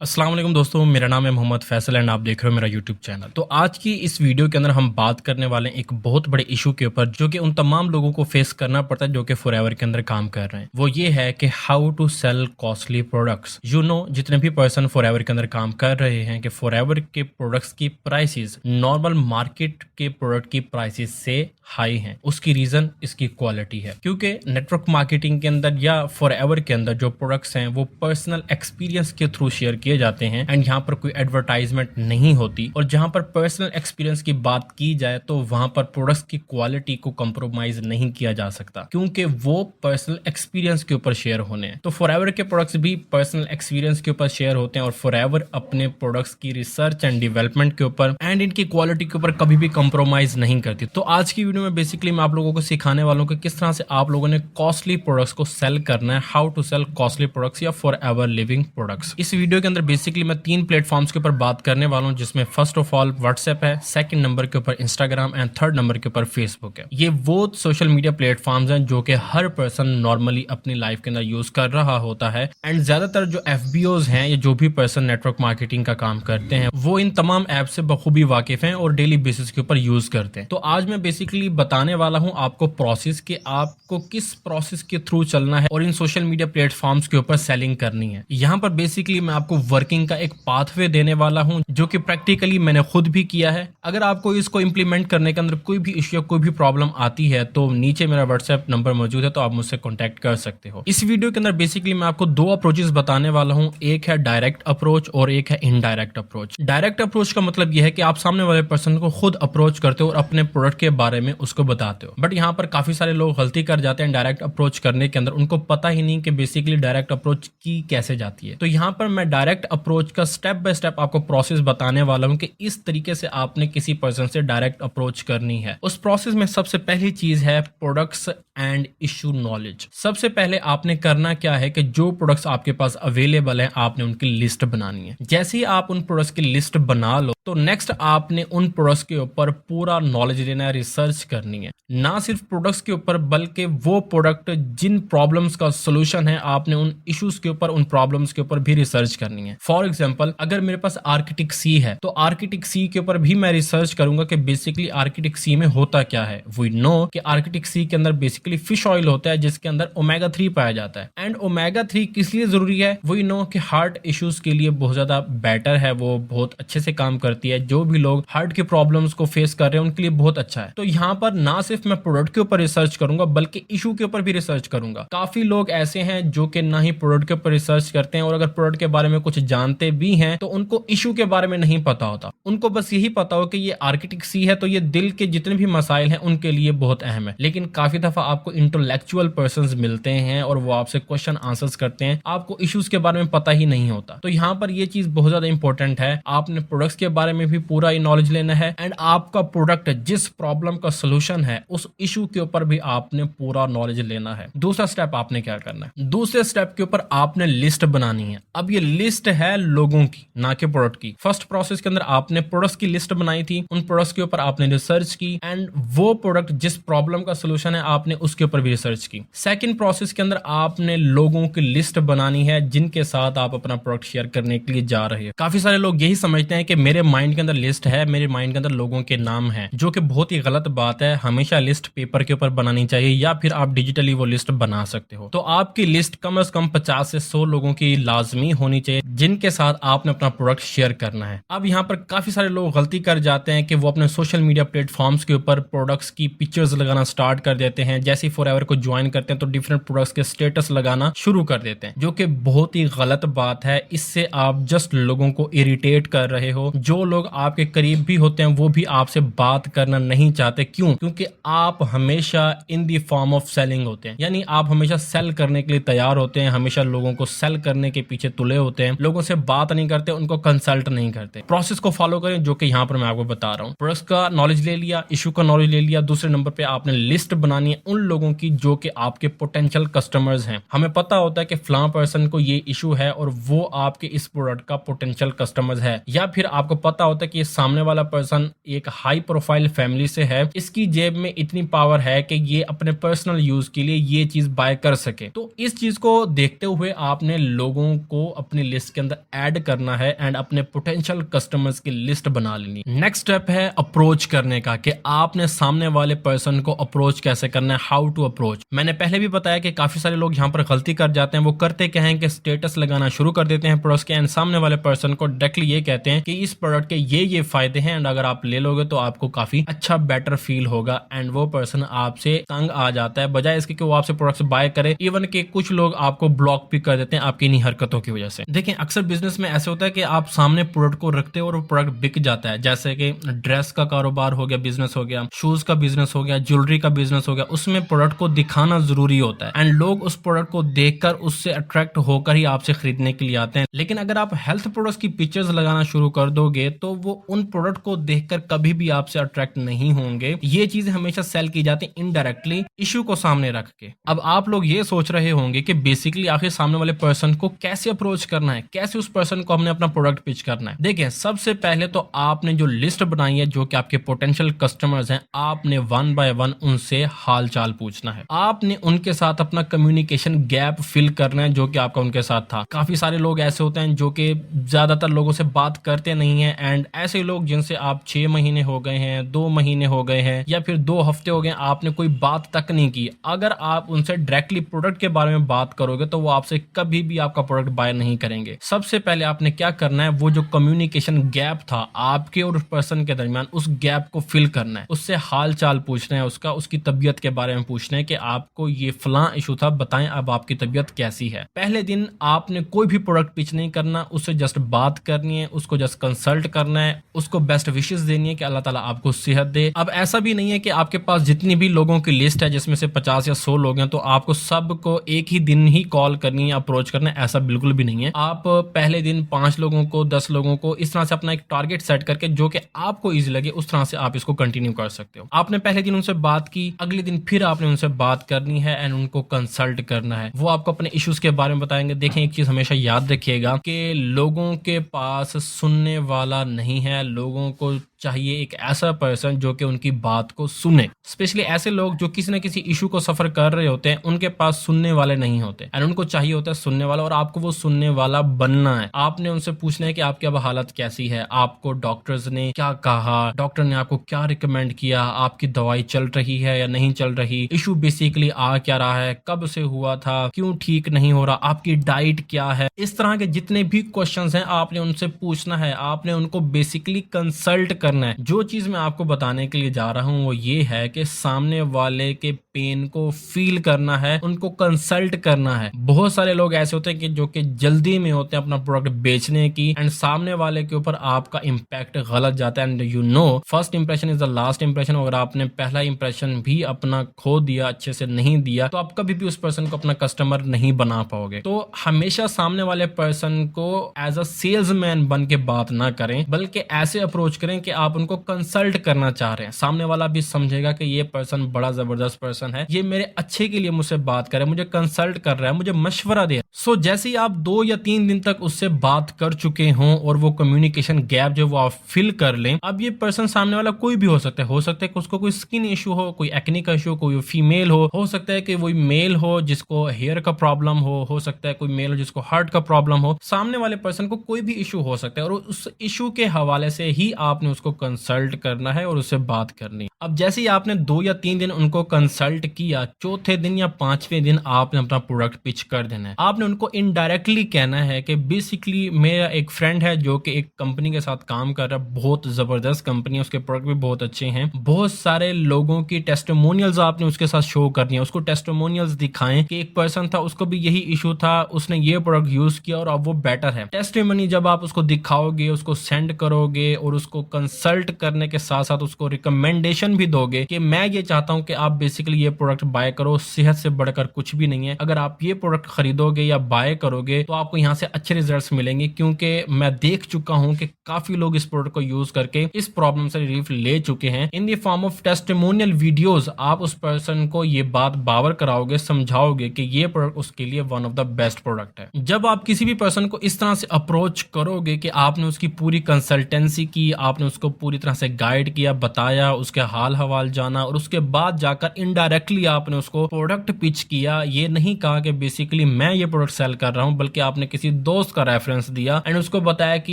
अस्सलाम वालेकुम दोस्तों, मेरा नाम है मोहम्मद फैसल एंड आप देख रहे हो मेरा यूट्यूब चैनल। तो आज की इस वीडियो के अंदर हम बात करने वाले हैं एक बहुत बड़े इशू के ऊपर जो कि उन तमाम लोगों को फेस करना पड़ता है जो कि फॉरएवर के अंदर काम कर रहे हैं। वो ये है कि how to sell costly products. जितने भी पर्सन फॉरएवर के अंदर काम कर रहे हैं कि फॉरएवर के प्रोडक्ट्स की प्राइसेस नॉर्मल मार्केट के प्रोडक्ट की प्राइसेस से हाई हैं। उसकी रीजन इसकी क्वालिटी है, क्योंकि नेटवर्क मार्केटिंग के अंदर या फॉरएवर के अंदर जो प्रोडक्ट्स हैं वो पर्सनल एक्सपीरियंस के थ्रू शेयर किए जाते हैं एंड यहाँ पर कोई एडवर्टाइजमेंट नहीं होती। और जहां पर पर्सनल एक्सपीरियंस की बात की जाए तो वहां पर प्रोडक्ट्स की क्वालिटी को कंप्रोमाइज नहीं किया जा सकता, क्योंकि वो पर्सनल एक्सपीरियंस के ऊपर शेयर होने हैं। तो फॉरएवर के प्रोडक्ट्स भी पर्सनल एक्सपीरियंस के ऊपर शेयर होते हैं और फॉरएवर अपने प्रोडक्ट्स की रिसर्च एंड डेवलपमेंट के ऊपर एंड इनकी क्वालिटी के ऊपर कभी भी कंप्रोमाइज नहीं करती। तो आज की वीडियो में बेसिकली मैं आप लोगों को सिखाने वालों को किस तरह से आप लोगों ने कॉस्टली प्रोडक्ट्स को सेल करना है, how to sell costly products या फॉरएवर लिविंग प्रोडक्ट्स। इस वीडियो के अंदर बेसिकली मैं 3 प्लेटफॉर्म्स के ऊपर बात करने वाला हूं, जिसमें फर्स्ट ऑफ ऑल व्हाट्सएप है, सेकंड नंबर के ऊपर इंस्टाग्राम एंड थर्ड नंबर के ऊपर फेसबुक है। ये वो सोशल मीडिया प्लेटफॉर्म्स हैं जो कि हर पर्सन नॉर्मली अपनी लाइफ के अंदर यूज कर रहा होता है एंड ज्यादातर जो एफबीओज हैं या जो भी पर्सन नेटवर्क मार्केटिंग का काम करते हैं वो इन तमाम ऐप से बखूबी वाकिफ हैं और डेली बेसिस के ऊपर यूज करते हैं। तो आज मैं बेसिकली बताने वाला हूं आपको प्रोसेस कि आपको किस प्रोसेस के थ्रू चलना है और इन सोशल मीडिया प्लेटफॉर्म्स के ऊपर सेलिंग करनी है। यहाँ पर बेसिकली मैं आपको वर्किंग का एक पाथवे देने वाला हूं जो कि प्रैक्टिकली मैंने खुद भी किया है। अगर आपको इसको इंप्लीमेंट करने के अंदर कोई भी इश्यू या कोई भी प्रॉब्लम आती है तो नीचे मेरा व्हाट्सएप नंबर मौजूद है, तो आप मुझसे कॉन्टैक्ट कर सकते हो। इस वीडियो के अंदर बेसिकली मैं आपको 2 अप्रोचेस बताने वाला हूं, एक है डायरेक्ट अप्रोच और एक है इनडायरेक्ट अप्रोच। डायरेक्ट अप्रोच का मतलब यह है कि आप सामने वाले पर्सन को खुद अप्रोच करते हो और अपने प्रोडक्ट के बारे में उसको बताते हो। बट यहाँ पर काफी सारे लोग गलती कर जाते हैं डायरेक्ट अप्रोच करने के अंदर, उनको पता ही नहीं कि बेसिकली डायरेक्ट अप्रोच की कैसे जाती है। तो यहाँ पर मैं डायरेक्ट अप्रोच का स्टेप बाय स्टेप आपको प्रोसेस बताने वाला हूँ कि इस तरीके से आपने किसी पर्सन से डायरेक्ट अप्रोच करनी है। उस प्रोसेस में सबसे पहली चीज है प्रोडक्ट्स एंड इशू नॉलेज। सबसे पहले आपने करना क्या है कि जो प्रोडक्ट्स आपके पास अवेलेबल हैं आपने उनकी लिस्ट बनानी है। जैसे ही आप उन प्रोडक्ट्स की लिस्ट बना लो तो नेक्स्ट आपने उन प्रोडक्ट्स के ऊपर पूरा नॉलेज लेना है, रिसर्च करनी है। ना सिर्फ प्रोडक्ट्स के ऊपर बल्कि वो प्रोडक्ट जिन प्रॉब्लम्स का सोल्यूशन है आपने उन इश्यूज के ऊपर, उन प्रॉब्लम्स के ऊपर भी रिसर्च करनी है। फॉर एग्जांपल अगर मेरे पास आर्किटिक सी है तो आर्किटिक सी के ऊपर भी मैं रिसर्च करूंगा कि बेसिकली आर्किटिक सी में होता क्या है। वी नो कि आर्किटिक सी के अंदर बेसिकली फिश ऑयल होता है जिसके अंदर ओमेगा 3 पाया जाता है एंड ओमेगा 3 किस लिए जरूरी है? वी नो कि हार्ट इश्यूज के लिए बहुत ज्यादा बेटर है, वो बहुत अच्छे से काम करती है। जो भी लोग हार्ट के प्रॉब्लम्स को फेस कर रहे हैं उनके लिए बहुत अच्छा है। तो यहाँ पर ना सिर्फ मैं प्रोडक्ट के ऊपर रिसर्च करूंगा बल्कि इशू के ऊपर भी रिसर्च करूंगा। काफी लोग ऐसे हैं जो कि ना ही प्रोडक्ट के ऊपर रिसर्च करते हैं और अगर प्रोडक्ट के बारे में कुछ जानते भी हैं तो उनको इशू के बारे में नहीं पता होता। उनको बस यही पता हो कि ये आर्किटिक सी है तो ये दिल के जितने भी मसाइल हैं उनके लिए बहुत अहम है। लेकिन काफी दफा आपको इंटेलेक्चुअल पर्संस मिलते हैं और वो आपसे क्वेश्चन आंसर्स करते हैं, आपको इश्यूज के बारे में पता ही नहीं होता। तो यहाँ पर ये चीज बहुत ज्यादा इंपॉर्टेंट है। आपने प्रोडक्ट्स के बारे में भी पूरा नॉलेज लेना है एंड आपका प्रोडक्ट जिस प्रॉब्लम का सोल्यूशन है उस इशू के ऊपर भी आपने पूरा नॉलेज लेना है। दूसरा स्टेप आपने क्या करना है? दूसरे स्टेप के ऊपर आपने लिस्ट बनानी है। अब ये लिस्ट है लोगों की, ना कि प्रोडक्ट की। फर्स्ट प्रोसेस के अंदर आपने प्रोडक्ट्स की लिस्ट बनाई थी, उन प्रोडक्ट्स के ऊपर आपने रिसर्च की एंड वो प्रोडक्ट जिस प्रॉब्लम का सोल्यूशन है आपने उसके ऊपर भी रिसर्च की। सेकंड प्रोसेस के अंदर आपने लोगों की लिस्ट बनानी है जिनके साथ आप अपना प्रोडक्ट शेयर करने के लिए जा रहे हैं। काफी सारे लोग यही समझते हैं कि मेरे माइंड के अंदर लिस्ट है, मेरे माइंड के अंदर लोगों के नाम है, जो कि बहुत ही गलत बात है। हमेशा लिस्ट पेपर के ऊपर बनानी चाहिए या फिर आप डिजिटली वो लिस्ट बना सकते हो। तो आपकी लिस्ट कम से कम 50 से 100 लोगों की लाजमी होनी चाहिए जिनके साथ आपने अपना प्रोडक्ट शेयर करना है। अब यहाँ पर काफी सारे लोग गलती कर जाते हैं कि वो अपने सोशल मीडिया प्लेटफॉर्म्स के ऊपर प्रोडक्ट्स की पिक्चर्स लगाना स्टार्ट कर देते हैं। जैसे ही फॉरएवर को ज्वाइन करते हैं तो डिफरेंट प्रोडक्ट्स के स्टेटस लगाना शुरू कर देते हैं, जो कि बहुत ही गलत बात है। इससे आप जस्ट लोगों को इरिटेट कर रहे हो। जो लोग आपके करीब भी होते हैं वो भी आपसे बात करना नहीं चाहते। क्यों? क्योंकि आप हमेशा इन दी फॉर्म ऑफ सेलिंग होते हैं, यानी आप हमेशा सेल करने के लिए तैयार होते हैं, हमेशा लोगों को सेल करने के पीछे तुले होते हैं, लोगों से बात नहीं करते, उनको कंसल्ट नहीं करते। प्रोसेस को फॉलो करें जो कि यहाँ पर मैं आपको बता रहा हूँ। प्रोडक्ट्स का नॉलेज ले लिया, इशू का नॉलेज ले लिया, दूसरे नंबर पे आपने लिस्ट बनानी है उन लोगों की जो कि आपके पोटेंशियल कस्टमर्स हैं। हमें पता होता है कि फलां पर्सन को ये इशू है और वो आपके इस प्रोडक्ट का पोटेंशियल कस्टमर्स है, या फिर आपको पता होता है कि ये सामने वाला पर्सन एक हाई प्रोफाइल फैमिली से है, इसकी जेब में इतनी पावर है कि ये अपने पर्सनल यूज के लिए ये चीज बाय कर सके। तो इस चीज को देखते हुए आपने लोगों को अपनी लिस्ट इसके अंदर ऐड करना है एंड अपने पोटेंशियल कस्टमर्स की लिस्ट बना लेनी। नेक्स्ट स्टेप है अप्रोच करने का, कि आपने सामने वाले पर्सन को अप्रोच कैसे करना है, हाउ टू अप्रोच। मैंने पहले भी बताया कि काफी सारे लोग यहाँ पर गलती कर जाते हैं। वो करते क्या है कि स्टेटस लगाना शुरू कर देते हैं प्रोडक्ट्स के एंड सामने वाले पर्सन को डायरेक्टली ये कहते हैं कि इस प्रोडक्ट के ये फायदे हैं एंड अगर आप ले लोगे तो आपको काफी अच्छा बेटर फील होगा, एंड वो पर्सन आपसे तंग आ जाता है बजाय इसके कि वो आपसे प्रोडक्ट्स बाय करे। इवन के कुछ लोग आपको ब्लॉक भी कर देते हैं आपकी इन्हीं हरकतों की वजह से। देखिए अक्सर बिजनेस में ऐसे होता है कि आप सामने प्रोडक्ट को रखते हो और वो प्रोडक्ट बिक जाता है। जैसे कि ड्रेस का कारोबार हो गया, बिजनेस हो गया, शूज का बिजनेस हो गया, ज्वेलरी का बिजनेस हो गया, उसमें प्रोडक्ट को दिखाना जरूरी होता है एंड लोग उस प्रोडक्ट को देखकर उससे अट्रैक्ट होकर ही आपसे खरीदने के लिए आते हैं। लेकिन अगर आप हेल्थ प्रोडक्ट्स की पिक्चर्स लगाना शुरू कर दोगे तो वो उन प्रोडक्ट को देखकर कभी भी आपसे अट्रैक्ट नहीं होंगे। ये चीजें हमेशा सेल की जाती है इनडायरेक्टली, इशू को सामने रख के। अब आप लोग ये सोच रहे होंगे कि बेसिकली आखिर सामने वाले पर्सन को कैसे अप्रोच करना है, कैसे उस पर्सन को हमने अपना प्रोडक्ट पिच करना है। देखिए सबसे पहले तो आपने जो लिस्ट बनाई है जो कि आपके पोटेंशियल कस्टमर्स हैं, आपने वन बाय वन उनसे हाल चाल पूछना है। आपने उनके साथ अपना कम्युनिकेशन गैप फिल करना है जो कि आपका उनके साथ था। काफी सारे लोग ऐसे होते हैं जो कि ज्यादातर लोगों से बात करते नहीं है एंड ऐसे लोग जिनसे आप 6 महीने हो गए हैं, 2 महीने हो गए हैं या फिर 2 हफ्ते हो गए, आपने कोई बात तक नहीं की। अगर आप उनसे डायरेक्टली प्रोडक्ट के बारे में बात करोगे तो वो आपसे कभी भी आपका प्रोडक्ट बाय नहीं करेंगे। सबसे पहले आपने क्या करना है, वो जो कम्युनिकेशन गैप था आपके और उस पर्सन के दरमियान, उस गैप को फिल करना है। उससे हाल चाल पूछना है, उसकी तबीयत के बारे में पूछना है कि आपको ये फलां इशू था, बताएं अब आपकी तबीयत कैसी है। पहले दिन आपने कोई भी प्रोडक्ट पिच नहीं करना, उससे जस्ट बात करनी है, उसको जस्ट कंसल्ट करना है, उसको बेस्ट विशेस देनी है कि अल्लाह ताला आपको सेहत दे। अब ऐसा भी नहीं है कि आपके पास जितनी भी लोगों की लिस्ट है जिसमें से 50 या 100 लोग हैं तो आपको सबको एक ही दिन ही कॉल करनी है, अप्रोच करना है, ऐसा बिल्कुल भी नहीं है। आप पहले दिन 5 लोगों को, 10 लोगों को, इस तरह से अपना एक टारगेट सेट करके जो कि आपको इजी लगे उस तरह से आप इसको कंटिन्यू कर सकते हो। आपने पहले दिन उनसे बात की, अगले दिन फिर आपने उनसे बात करनी है एंड उनको कंसल्ट करना है। वो आपको अपने इश्यूज के बारे में बताएंगे। देखें एक चीज हमेशा याद रखिएगा कि लोगों के पास सुनने वाला नहीं है, लोगों को चाहिए एक ऐसा पर्सन जो कि उनकी बात को सुने। स्पेशली ऐसे लोग जो किसी न किसी इशू को सफर कर रहे होते हैं, उनके पास सुनने वाले नहीं होते एंड उनको चाहिए होता है सुनने वाला, और आपको वो सुनने वाला बनना है। आपने उनसे पूछना है कि आपकी अब हालत कैसी है, आपको डॉक्टर्स ने क्या कहा, डॉक्टर ने आपको क्या रिकमेंड किया, आपकी दवाई चल रही है या नहीं चल रही, इशू बेसिकली आ क्या रहा है, कब से हुआ था, क्यों ठीक नहीं हो रहा, आपकी डाइट क्या है। इस तरह के जितने भी क्वेश्चंस हैं आपने उनसे पूछना है, आपने उनको बेसिकली कंसल्ट करना है। जो चीज मैं आपको बताने के लिए जा रहा हूं वो ये है कि सामने वाले के पेन को फील करना है, उनको कंसल्ट करना है। बहुत सारे लोग ऐसे होते हैं कि जो कि जल्दी में होते हैं अपना प्रोडक्ट बेचने की एंड सामने वाले के ऊपर आपका इंपैक्ट गलत जाता है and you know first impression is the last impression. अगर आपने पहला इंप्रेशन भी अपना खो दिया, अच्छे से नहीं दिया, तो आप कभी भी उस पर्सन को अपना कस्टमर नहीं बना पाओगे। तो हमेशा सामने वाले पर्सन को एज अ सेल्समैन बन के बात ना करें, बल्कि ऐसे अप्रोच करें कि आप उनको कंसल्ट करना चाह रहे हैं। सामने वाला भी समझेगा कि ये पर्सन बड़ा जबरदस्त पर्सन है, ये मेरे अच्छे के लिए मुझसे बात कर रहा है, मुझे कंसल्ट कर रहा है, मुझे मशवरा दे रहा है। सो जैसे ही आप 2 या 3 दिन तक उससे बात कर चुके हों और वो कम्युनिकेशन गैप जो वो आप फिल कर लें, अब ये पर्सन सामने वाला कोई भी हो सकता है कि उसको कोई स्किन इशू हो, कोई एक्ने का इशू, कोई फीमेल हो सकता है कि वही मेल हो जिसको हेयर का प्रॉब्लम हो सकता है कोई मेल हो जिसको हार्ट का प्रॉब्लम हो। सामने वाले पर्सन को कोई भी इशू हो सकता है और उस इशू के हवाले से ही आपने उसको कंसल्ट करना है और उससे बात करनी है। अब जैसे ही आपने 2 या 3 दिन उनको कंसल्ट किया, चौथे दिन या 5वें दिन आपने अपना प्रोडक्ट पिच कर देना है। आपने उनको इनडायरेक्टली कहना है कि बेसिकली मेरा एक फ्रेंड है जो कि एक कंपनी के साथ काम कर रहा है, बहुत जबरदस्त कंपनी है, उसके प्रोडक्ट भी बहुत अच्छे हैं। बहुत सारे लोगों की टेस्टिमोनियल्स आपने उसके साथ शो करनी है, उसको टेस्टिमोनियल्स दिखाएं कि एक पर्सन था, उसको भी यही इशू था, उसने ये प्रोडक्ट यूज किया और अब वो बेटर है। टेस्टिमोनी जब आप उसको दिखाओगे, उसको सेंड करोगे और उसको कंसल्ट करने के साथ साथ उसको रिकमेंडेशन भी दोगे कि मैं ये चाहता हूं कि आप बेसिकली ये प्रोडक्ट बाय करो, सेहत से बढ़कर कुछ भी नहीं है। अगर आप ये प्रोडक्ट खरीदोगे या बाय करोगे तो आपको यहाँ से अच्छे रिजल्ट्स मिलेंगे, क्योंकि मैं देख चुका हूं कि काफी लोग इस प्रोडक्ट को यूज करके इस प्रॉब्लम से रिलीफ ले चुके हैं। In the form of testimonial videos आप उस पर्सन को ये बात बावर कराओगे, समझाओगे कि ये प्रोडक्ट उसके लिए one of the best product है। जब आप किसी भी पर्सन को इस तरह से अप्रोच करोगे कि आपने उसकी पूरी कंसल्टेंसी की, आपने उसको पूरी तरह से गाइड किया, बताया, उसके हाल हवाल जाना और उसके बाद जाकर इनडायरेक्ट इनडायरेक्टली आपने उसको प्रोडक्ट पिच किया, ये नहीं कहा कि बेसिकली मैं ये प्रोडक्ट सेल कर रहा हूं, बल्कि आपने किसी दोस्त का रेफरेंस दिया एंड उसको बताया कि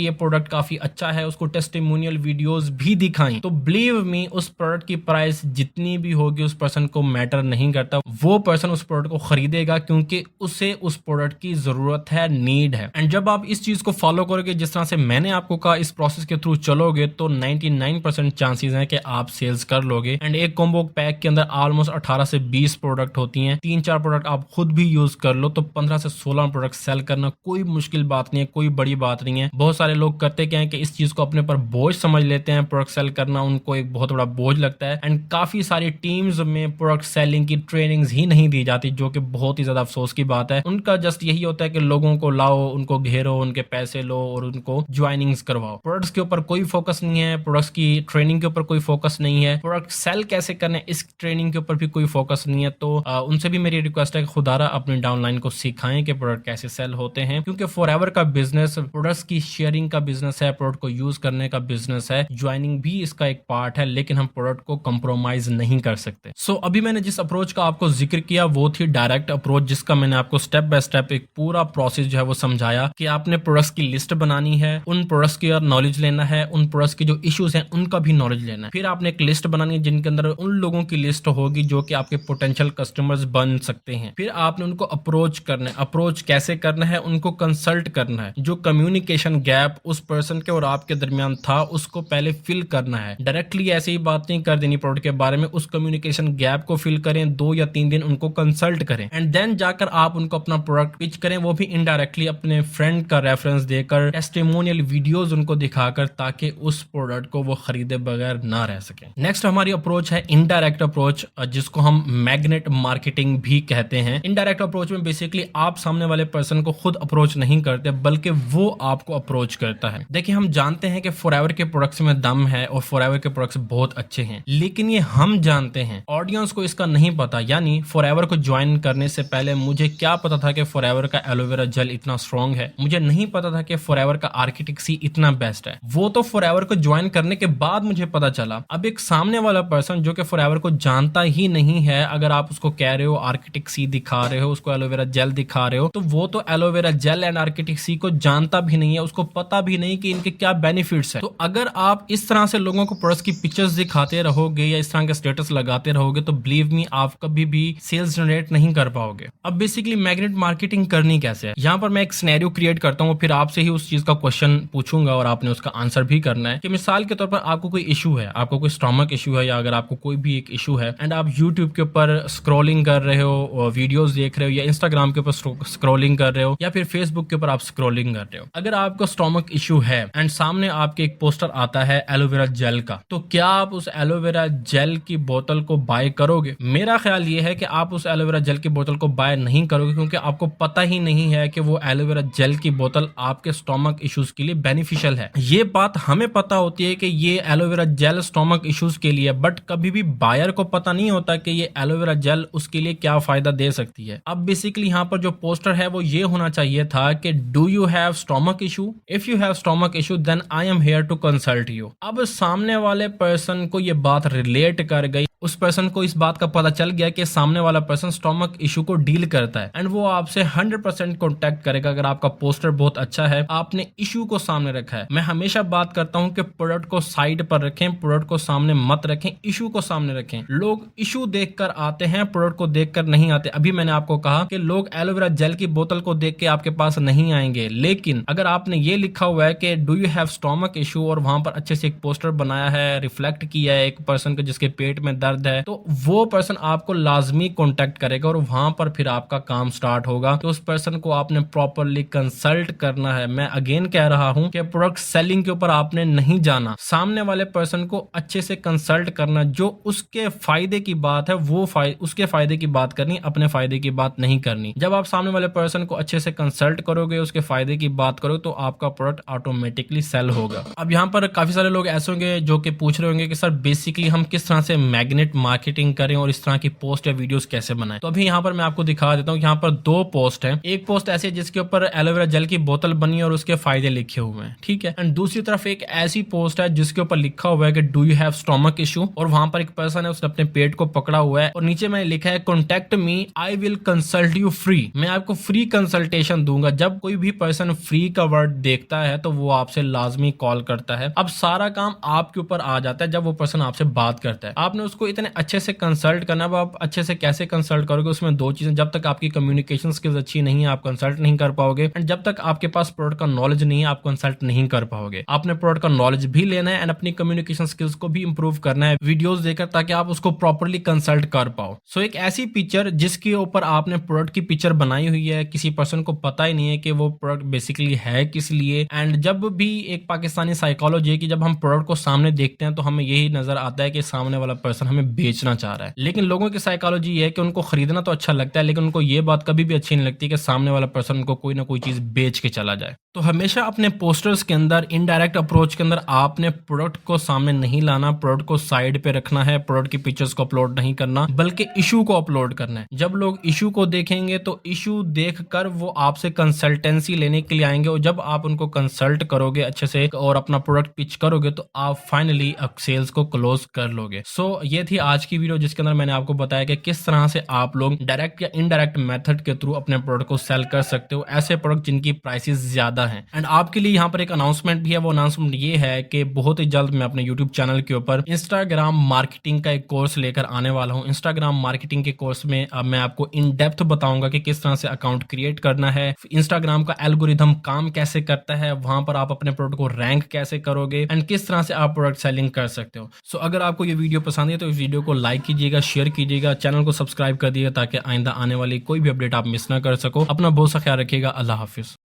ये प्रोडक्ट काफी अच्छा है, उसको टेस्टिमोनियल वीडियोस भी दिखाई, तो बिलीव मी उस प्रोडक्ट की प्राइस जितनी भी होगी उस पर्सन को मैटर नहीं करता, वो पर्सन उस प्रोडक्ट को खरीदेगा क्योंकि उसे उस प्रोडक्ट की जरूरत है, नीड है। एंड जब आप इस चीज को फॉलो करोगे जिस तरह से मैंने आपको कहा, इस प्रोसेस के थ्रू चलोगे तो 99% चांसेस हैं कि आप सेल्स कर लोगे। एंड एक कॉम्बो पैक के अंदर ऑलमोस्ट 18 से 20 प्रोडक्ट होती हैं, 3-4 प्रोडक्ट आप खुद भी यूज कर लो तो 15 से 16 प्रोडक्ट सेल करना कोई मुश्किल बात नहीं है, कोई बड़ी बात नहीं है। बहुत सारे लोग करते क्या है कि इस चीज को अपने पर बोझ समझ लेते हैं, प्रोडक्ट सेल करना उनको एक बहुत बड़ा बोझ लगता है एंड काफी सारी टीम्स में प्रोडक्ट सेलिंग की ट्रेनिंग्स ही नहीं दी जाती, जो कि बहुत ही ज्यादा अफसोस की बात है। उनका जस्ट यही होता है कि लोगों को लाओ, उनको घेरो, उनके पैसे लो और उनको ज्वाइनिंग्स करवाओ। प्रोडक्ट्स के ऊपर कोई फोकस नहीं है, प्रोडक्ट्स की ट्रेनिंग के ऊपर कोई फोकस नहीं है, प्रोडक्ट सेल कैसे करने इस ट्रेनिंग के ऊपर भी कोई फोकस नहीं है। तो उनसे भी मेरी रिक्वेस्ट है कि खुदारा अपने डाउनलाइन को सिखाएं कि प्रोडक्ट कैसे सेल होते हैं, क्योंकि फॉरएवर का बिजनेस प्रोडक्ट्स की शेयरिंग का बिजनेस है, प्रोडक्ट को यूज करने का बिजनेस है, ज्वाइनिंग भी इसका एक पार्ट है, लेकिन हम प्रोडक्ट को कंप्रोमाइज नहीं कर सकते। सो अभी मैंने जिस अप्रोच का आपको जिक्र किया वो थी डायरेक्ट अप्रोच, जिसका मैंने आपको स्टेप बाय स्टेप एक पूरा प्रोसेस जो है वो समझाया कि आपने प्रोडक्ट्स की लिस्ट बनानी है, उन प्रोडक्ट्स की नॉलेज लेना है, उन प्रोडक्ट्स की जो इश्यूज हैं उनका भी नॉलेज लेना है। फिर आपने एक लिस्ट बनानी है जिनके अंदर उन लोगों की लिस्ट होगी जो कि आपके पोटेंशियल कस्टमर्स बन सकते हैं। फिर आपने उनको अप्रोच करना है, अप्रोच कैसे करना है, उनको कंसल्ट करना है, जो कम्युनिकेशन गैप उस पर्सन के और आपके दरमियान था उसको पहले फिल करना है। डायरेक्टली ऐसे ही बात नहीं कर देनी प्रोडक्ट के बारे में, उस कम्युनिकेशन गैप को फिल करें, 2 या 3 दिन उनको कंसल्ट करें एंड देन जाकर आप उनको अपना प्रोडक्ट पिच करें, वो भी इनडायरेक्टली अपने फ्रेंड का रेफरेंस देकर, टेस्टिमोनियल वीडियोस उनको दिखाकर, ताकि उस प्रोडक्ट को वो खरीदे बगैर ना रह सके। नेक्स्ट हमारी अप्रोच है इनडायरेक्ट अप्रोच, जिसको हम मैग्नेट मार्केटिंग भी कहते हैं। इनडायरेक्ट अप्रोच में बेसिकली आप सामने वाले पर्सन को खुद अप्रोच नहीं करते बल्कि वो आपको अप्रोच करता है। देखिए हम जानते हैं कि फॉरएवर के प्रोडक्ट्स में दम है और फॉरएवर के प्रोडक्ट्स बहुत अच्छे हैं, लेकिन ये हम जानते हैं, ऑडियंस को इसका नहीं पता। यानी फॉरएवर को ज्वाइन करने से पहले मुझे क्या पता था कि फॉरएवर का एलोवेरा जेल इतना स्ट्रॉन्ग है, मुझे नहीं पता था कि फॉरएवर का आर्किटेक्ट सी इतना बेस्ट है। वो तो फॉरएवर को ज्वाइन करने के बाद मुझे पता चला। अब एक सामने वाला पर्सन जो कि फॉरएवर को जानता ही नहीं है, अगर आप उसको कह रहे हो आर्किटेक्ट सी दिखा रहे हो, उसको एलोवेरा जेल दिखा रहे हो, तो वो तो एलोवेरा जेल एंड आर्किटेक्ट सी को जानता भी नहीं है, उसको पता भी नहीं कि इनके क्या बेनिफिट्स है। तो अगर आप इस तरह से लोगों को प्रोडक्ट्स की पिक्चर्स दिखाते रहोगे या इस तरह के स्टेटस लगाते रहोगे तो बिलीव मी आप कभी भी सेल्स जनरेट नहीं कर पाओगे। अब बेसिकली मैग्नेट मार्केटिंग करनी कैसे है, यहाँ पर मैं एक सिनेरियो क्रिएट करता हूँ, फिर आपसे ही उस चीज का क्वेश्चन पूछूंगा और आपने उसका आंसर भी करना है। कि मिसाल के तौर पर आपको कोई इशू है, आपको कोई स्टमक इशू है, या अगर आपको कोई भी एक इशू है एंड आप यूट्यूब के ऊपर स्क्रॉलिंग कर रहे हो, वीडियोस देख रहे हो, या इंस्टाग्राम के ऊपर स्क्रॉलिंग कर रहे हो, या फिर फेसबुक के ऊपर आप स्क्रॉलिंग कर रहे हो, अगर आपको स्टमक इशू है एंड सामने आपके एक पोस्टर आता है एलोवेरा जेल का, तो क्या आप उस एलोवेरा जेल की बोतल को बाय करोगे? मेरा ख्याल ये है कि आप उस एलोवेरा जेल की बोतल को बाय नहीं करोगे, क्योंकि आपको पता ही नहीं है कि वो एलोवेरा जेल की बोतल आपके स्टमक इश्यूज के लिए बेनिफिशियल है। ये बात हमें पता होती है कि ये एलोवेरा जेल स्टमक इश्यूज के लिए, बट कभी भी बायर को पता नहीं होता कि ये एलोवेरा जेल उसके लिए क्या फायदा दे सकती है। अब बेसिकली यहाँ पर जो पोस्टर है वो ये होना चाहिए था कि do you have stomach issue, if you have stomach issue then I am here to consult you. अब सामने वाले पर्सन को ये बात रिलेट कर गई, उस पर्सन को इस बात का पता चल गया कि सामने वाला पर्सन स्टमक इशू को डील करता है एंड वो आपसे 100% कॉन्टेक्ट करेगा अगर आपका पोस्टर बहुत अच्छा है, आपने इशू को सामने रखा है। मैं हमेशा बात करता हूं कि प्रोडक्ट को साइड पर रखें, प्रोडक्ट को सामने मत रखें, इशू को सामने रखें। लोग इशू देखकर आते हैं, प्रोडक्ट को देखकर नहीं आते। अभी मैंने आपको कहा कि लोग एलोवेरा जेल की बोतल को देख के आपके पास नहीं आएंगे, लेकिन अगर आपने ये लिखा हुआ है कि do you have stomach issue और वहां पर अच्छे से एक पोस्टर बनाया है, रिफ्लेक्ट किया है एक पर्सन को जिसके पेट में दर्द है, तो वो पर्सन आपको लाजमी कांटेक्ट करेगा और वहां पर फिर आपका काम स्टार्ट होगा। तो उस पर्सन को आपने प्रॉपरली कंसल्ट करना है। मैं अगेन कह रहा हूं कि प्रोडक्ट सेलिंग के ऊपर आपने नहीं जाना, सामने वाले पर्सन को अच्छे से कंसल्ट करना, जो उसके फायदे की बात है वो उसके फायदे की बात करनी, अपने फायदे की बात नहीं करनी। जब आप सामने वाले पर्सन को अच्छे से कंसल्ट करोगे, उसके फायदे की बात करोगे, तो आपका प्रोडक्ट ऑटोमेटिकली सेल होगा। अब यहाँ पर काफी सारे लोग ऐसे होंगे जो कि पूछ रहे होंगे कि सर बेसिकली हम किस तरह से मैग्नेट पैशनेट मार्केटिंग करें और इस तरह की पोस्ट या वीडियोस कैसे बनाएं। तो अभी यहाँ पर मैं आपको दिखा देता हूँ। यहाँ पर 2 पोस्ट है। एक पोस्ट ऐसी है जिसके ऊपर एलोवेरा जेल की बोतल बनी है और उसके फायदे लिखे हुए हैं, ठीक है। एंड दूसरी तरफ एक ऐसी पोस्ट है जिसके ऊपर लिखा हुआ है कि do you have stomach issue, और वहां पर एक पर्सन है, उसने अपने पेट को पकड़ा हुआ है और नीचे मैंने लिखा है contact me, I will consult you free. मैं आपको फ्री कंसल्टेशन दूंगा। जब कोई भी पर्सन फ्री का वर्ड देखता है तो वो आपसे लाजमी कॉल करता है। अब सारा काम आपके ऊपर आ जाता है जब वो पर्सन आपसे बात करता है। आपने उसको इतने अच्छे से कंसल्ट करना। अब आप अच्छे से कैसे कंसल्ट करोगे, उसमें 2 चीजें। जब तक आपकी कम्युनिकेशन स्किल्स अच्छी नहीं है आप कंसल्ट नहीं कर पाओगे, एंड जब तक आपके पास प्रोडक्ट का नॉलेज नहीं है आप कंसल्ट नहीं कर पाओगे। आपने प्रोडक्ट का नॉलेज भी लेना है एंड अपनी कम्युनिकेशन स्किल्स को भी इंप्रूव करना है वीडियोस देखकर, ताकि आप उसको प्रॉपर्ली कंसल्ट कर पाओ। सो एक ऐसी पिक्चर जिसके ऊपर आपने प्रोडक्ट की पिक्चर बनाई हुई है, किसी पर्सन को पता ही नहीं है कि वो प्रोडक्ट बेसिकली है किस लिए। एंड जब भी एक पाकिस्तानी साइकोलॉजी है कि जब हम प्रोडक्ट को सामने देखते हैं तो हमें यही नजर आता है कि सामने वाला पर्सन हमें बेचना चाह रहा है। लेकिन लोगों की साइकोलॉजी ये है कि उनको खरीदना तो अच्छा लगता है, लेकिन उनको ये बात कभी भी अच्छी नहीं लगती कि सामने वाला पर्सन उनको कोई ना कोई चीज बेच के चला जाए। तो हमेशा अपने पोस्टर्स के अंदर, इनडायरेक्ट अप्रोच के अंदर आपने प्रोडक्ट को सामने नहीं लाना, प्रोडक्ट को साइड पे रखना है, प्रोडक्ट की पिक्चर्स को अपलोड नहीं करना, बल्कि इशू को अपलोड करना है। जब लोग इशू को देखेंगे तो इशू देखकर वो आपसे कंसल्टेंसी लेने के लिए आएंगे, और जब आप उनको कंसल्ट करोगे अच्छे से और अपना प्रोडक्ट पिच करोगे तो आप फाइनली सेल्स को क्लोज कर लोगे। सो ये थी आज की वीडियो जिसके अंदर मैंने आपको बताया कि किस तरह से आप लोग डायरेक्ट या इनडायरेक्ट मेथड के थ्रू अपने प्रोडक्ट को सेल कर सकते हो, ऐसे प्रोडक्ट जिनकी प्राइसेस ज्यादा हैं। एंड आपके लिए यहाँ पर एक अनाउंसमेंट भी है। वो अनाउंसमेंट ये है कि बहुत ही जल्द मैं अपने यूट्यूब चैनल के ऊपर इंस्टाग्राम मार्केटिंग का एक कोर्स लेकर आने वाला हूँ। इंस्टाग्राम मार्केटिंग के कोर्स में अब मैं आपको इन डेप्थ बताऊंगा कि किस तरह से अकाउंट क्रिएट करना है, इंस्टाग्राम का एल्गोरिथम काम कैसे करता है, वहां पर आप अपने प्रोडक्ट को रैंक कैसे करोगे, एंड किस तरह से आप प्रोडक्ट सेलिंग कर सकते हो। सो अगर आपको ये वीडियो पसंद है तो इस वीडियो को लाइक कीजिएगा, शेयर कीजिएगा, चैनल को सब्सक्राइब कर दीजिएगा ताकि आइंदा आने वाली कोई भी अपडेट आप मिस ना कर सको। अपना बहुत सा ख्याल रखिएगा। अल्लाह हाफिज।